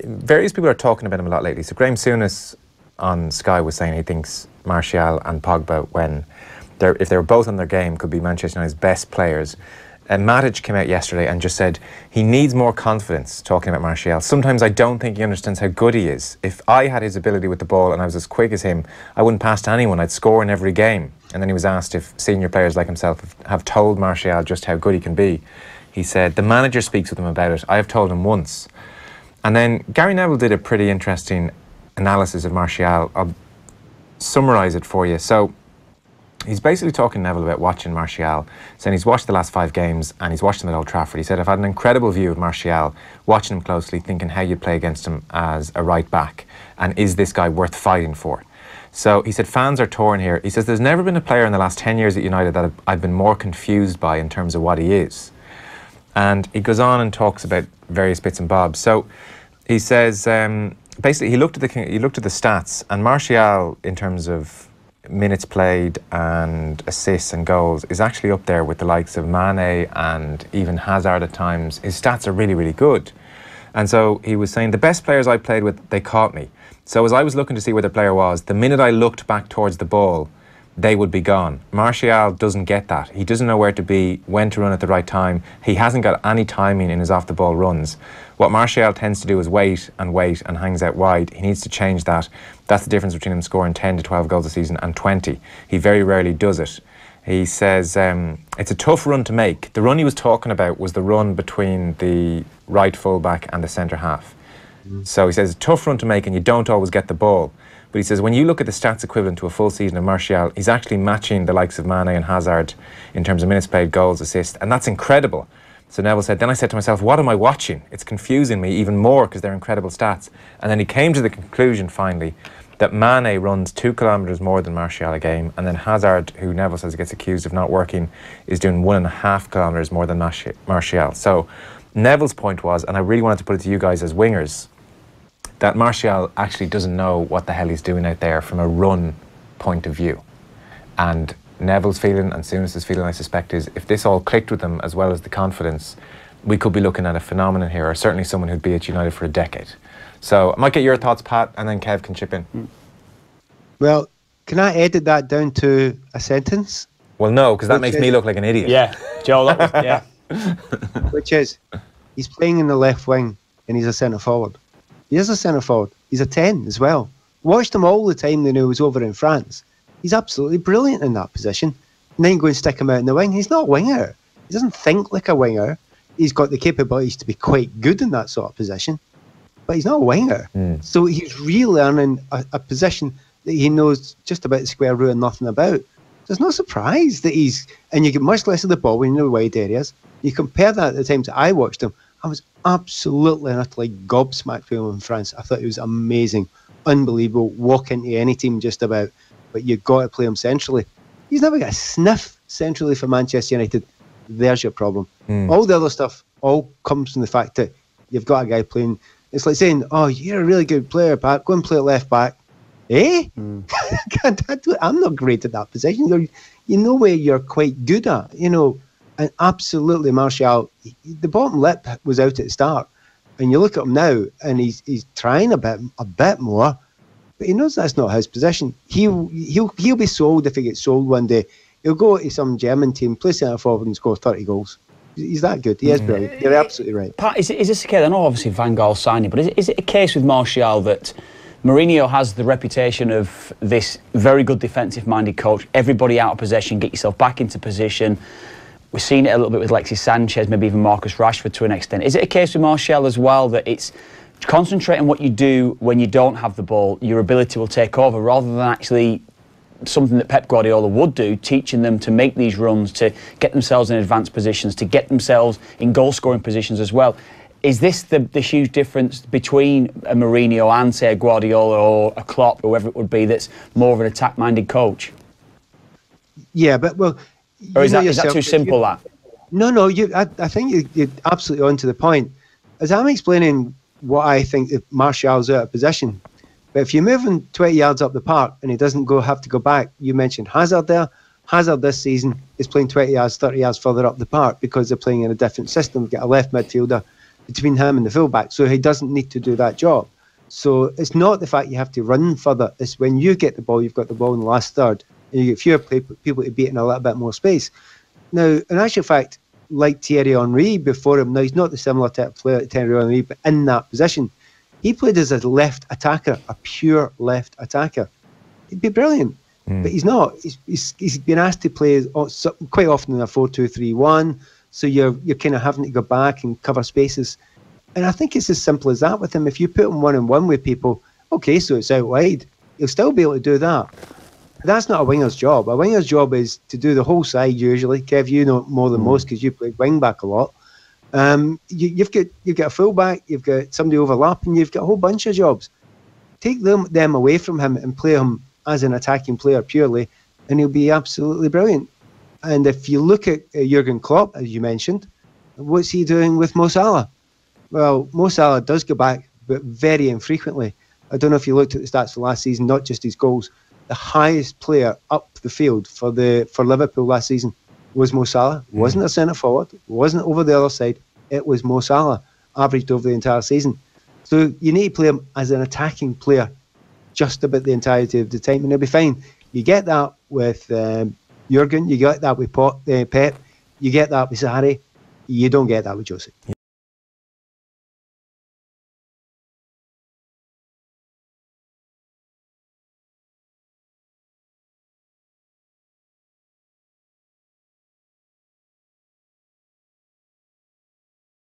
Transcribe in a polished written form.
various people are talking about him a lot lately. So Graham Souness on Sky was saying he thinks Martial and Pogba, if they were both on their game, could be Manchester United's best players. Matic came out yesterday and just said he needs more confidence, talking about Martial. Sometimes I don't think he understands how good he is. If I had his ability with the ball and I was as quick as him, I wouldn't pass to anyone. I'd score in every game. And then he was asked if senior players like himself have told Martial just how good he can be. He said, the manager speaks with him about it. I have told him once. And then Gary Neville did a pretty interesting analysis of Martial. I'll summarise it for you. So he's basically talking, Neville, about watching Martial, saying he's watched the last 5 games and he's watched them at Old Trafford. He said, I've had an incredible view of Martial, watching him closely, thinking how you'd play against him as a right back, and is this guy worth fighting for? So he said fans are torn here. He says there's never been a player in the last 10 years at United that I've been more confused by in terms of what he is. And he goes on and talks about various bits and bobs. So he says, basically he looked at the stats, and Martial, in terms of minutes played and assists and goals, is actually up there with the likes of Mane and even Hazard at times. His stats are really, really good. And so he was saying the best players I played with, they caught me. So as I was looking to see where the player was, the minute I looked back towards the ball, they would be gone. Martial doesn't get that. He doesn't know where to be, when to run at the right time. He hasn't got any timing in his off-the-ball runs. What Martial tends to do is wait and hangs out wide. He needs to change that. That's the difference between him scoring 10 to 12 goals a season and 20. He very rarely does it. He says it's a tough run to make. The run he was talking about was the run between the right full-back and the centre-half. So he says it's a tough run to make and you don't always get the ball. But he says when you look at the stats equivalent to a full season of Martial, he's actually matching the likes of Mane and Hazard in terms of minutes played, goals, assists, and that's incredible. So Neville said, then I said to myself, what am I watching? It's confusing me even more because they're incredible stats. And then he came to the conclusion finally that Mane runs 2 kilometres more than Martial a game, and then Hazard, who Neville says gets accused of not working, is doing 1.5 kilometres more than Martial. So Neville's point was, and I really wanted to put it to you guys as wingers, that Martial actually doesn't know what the hell he's doing out there from a run point of view. And Neville's feeling and Souness's feeling, I suspect, is if this all clicked with them as well as the confidence, we could be looking at a phenomenon here, or certainly someone who'd be at United for a decade. So I might get your thoughts, Pat, and then Kev can chip in. Well, can I edit that down to a sentence? Well, no, because that makes me look like an idiot. Yeah, Joe, that was, yeah. Which is, he's playing in the left wing and he's a centre forward. He is a centre forward. He's a 10 as well. Watched him all the time when he was over in France. He's absolutely brilliant in that position. And then go and stick him out in the wing. He's not a winger. He doesn't think like a winger. He's got the capabilities to be quite good in that sort of position. But he's not a winger. So he's relearning a position that he knows just about the square root and nothing about. There's no surprise that and you get much less of the ball when you're in the wide areas. You compare that to the times that I watched him, I was absolutely and utterly gobsmacked with him in France. I thought he was amazing, unbelievable, walk into any team just about, but you've got to play him centrally. He's never got a sniff centrally for Manchester United. There's your problem. All the other stuff all comes from the fact that you've got a guy playing. It's like saying, oh, you're a really good player, Pat, go and play at left back. I'm not great at that position. You know where you're quite good at, you know. And absolutely, Martial, the bottom lip was out at the start. And you look at him now, and he's trying a bit more, but he knows that's not his position. He'll be sold if he gets sold one day. He'll go to some German team, play centre forward, and score 30 goals. He's that good. He is brilliant. You're absolutely right. Pat, is this a case? I know obviously Van Gaal signed him, but is it a case with Martial that Mourinho has the reputation of this very good defensive-minded coach? Everybody out of possession, get yourself back into position. We've seen it a little bit with Alexis Sanchez, maybe even Marcus Rashford to an extent. Is it a case with Martial as well that it's concentrate on what you do when you don't have the ball, your ability will take over, rather than actually something that Pep Guardiola would do, teaching them to make these runs, to get themselves in advanced positions, to get themselves in goal-scoring positions as well? Is this the huge difference between a Mourinho and, say, a Guardiola or a Klopp, whoever it would be, that's more of an attack-minded coach? Yeah, but, well... Or is that too simple, that? No, I think you're absolutely on to the point. As I'm explaining what I think if Martial's out of position, but if you move him 20 yards up the park and he doesn't have to go back, you mentioned Hazard there. Hazard this season is playing 20 yards, 30 yards further up the park because they're playing in a different system. We've got a left midfielder between him and the fullback, so he doesn't need to do that job. So it's not the fact you have to run further, it's when you get the ball, you've got the ball in the last third, and you get fewer people to beat in a little bit more space. Now, in actual fact, like Thierry Henry before him, now he's not the similar type of player to Thierry Henry, but in that position, he played as a left attacker, a pure left attacker. He'd be brilliant, but he's not. He's been asked to play quite often in a 4-2-3-1, so you're kind of having to go back and cover spaces. And I think it's as simple as that with him. If you put him one-on-one with people, okay, so it's out wide, he'll still be able to do that. That's not a winger's job. A winger's job is to do the whole side usually. Kev, you know more than most because you play wing back a lot. You've got a fullback, you've got somebody overlapping, you've got a whole bunch of jobs. Take them away from him and play him as an attacking player purely, and he'll be absolutely brilliant. And if you look at Jurgen Klopp, as you mentioned, what's he doing with Mo Salah? Well, Mo Salah does go back, but very infrequently. I don't know if you looked at the stats for last season, not just his goals. The highest player up the field for Liverpool last season was Mo Salah. Wasn't a centre forward, wasn't over the other side. It was Mo Salah, averaged over the entire season. So you need to play him as an attacking player just about the entirety of the time, and he'll be fine. You get that with Jurgen, you get that with Pep, you get that with Sarri, you don't get that with Jose.